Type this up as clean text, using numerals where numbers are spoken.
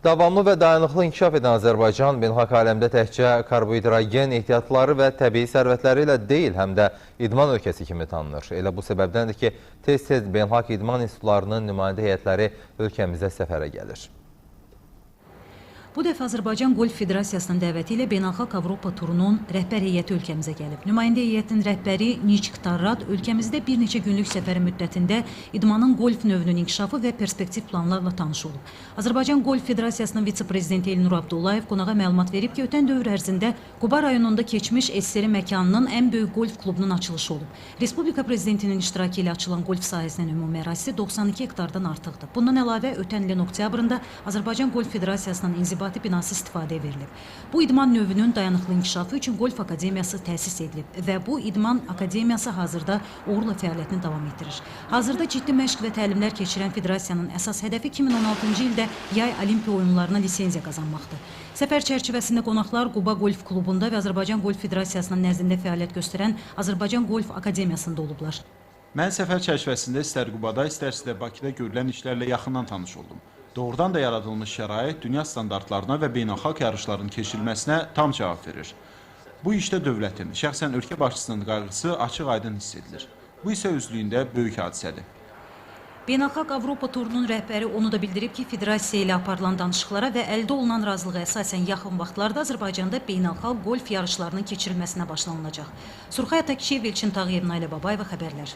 Davamlı və dayanıqlı inkişaf edən Azərbaycan beynəlxalq aləmdə təkcə karbohidrogen ehtiyatları və təbii sərvətləri ilə deyil, həm də idman ölkəsi kimi tanınır. Elə bu səbəbdəndir ki, tez-tez beynəlxalq idman institutlarının nümayəndə heyətləri ölkəmizə səfərə gəlir. Bu dəfə Azərbaycan Golf Federasiyasının dəvəti ilə Beynəlxalq Avropa turunun rəhbər heyəti ölkəmizə gəlib. Nümayəndə heyətin rəhbəri Niçk Tarrad ölkəmizdə bir neçə günlük səfəri müddətində idmanın golf növünün inkişafı və perspektiv planlarla tanış olub. Azərbaycan Golf Federasiyasının vitse-prezidenti Elnur Abdullayev qonağa məlumat verib ki, ötən dövr ərzində Quba rayonunda keçmiş SSR məkanının ən böyük golf klubunun açılışı olub. Respublika prezidentinin iştirakı ilə açılan golf sahəsinin ümumi ərazisi 92 hektardan artıqdır. Bundan əlavə, ötən ilin oktyabrında Azərbaycan Golf Federasiyasının inzibati binası istifadəyə verilib. Bu idman növünün dayanıqlı inkişafı üçün Golf Akademiyası təsis edilib və bu idman akademiyası hazırda uğurla fəaliyyətini davam etdirir. Hazırda ciddi məşq və təlimlər keçirən federasiyanın əsas hədəfi 2016-cı ildə yay olimpiya oyunlarına lisenziya qazanmaqdır. Səfər çərçivəsində qonaqlar Quba Golf Klubunda və Azərbaycan Golf Federasiyasının nəzdində fəaliyyət göstərən Azərbaycan Golf Akademiyasında olublar. Mən səfər çərçivəsində istər Qubada, istərsə də Bakıda görülən işlərlə yaxından tanış oldum. Doğrudan da yaradılmış şərait dünya standartlarına və beynəlxalq yarışların keçirilməsinə tam cavab verir. Bu işdə dövlətin, şəxsən ölkə başçısının qayğısı açıq-aydın hiss edilir. Bu isə özlüyündə böyük hadisədir. Beynəlxalq Avropa turunun rəhbəri onu da bildirib ki, federasiya ilə aparılan danışıqlara və əldə olunan razılığa əsasən yaxın vaxtlarda Azərbaycanda beynəlxalq golf yarışlarının keçirilməsinə başlanılacaq. Surxay Atakişiyev, Elçin Tağıyev, Nailə Babayeva xəbərlər.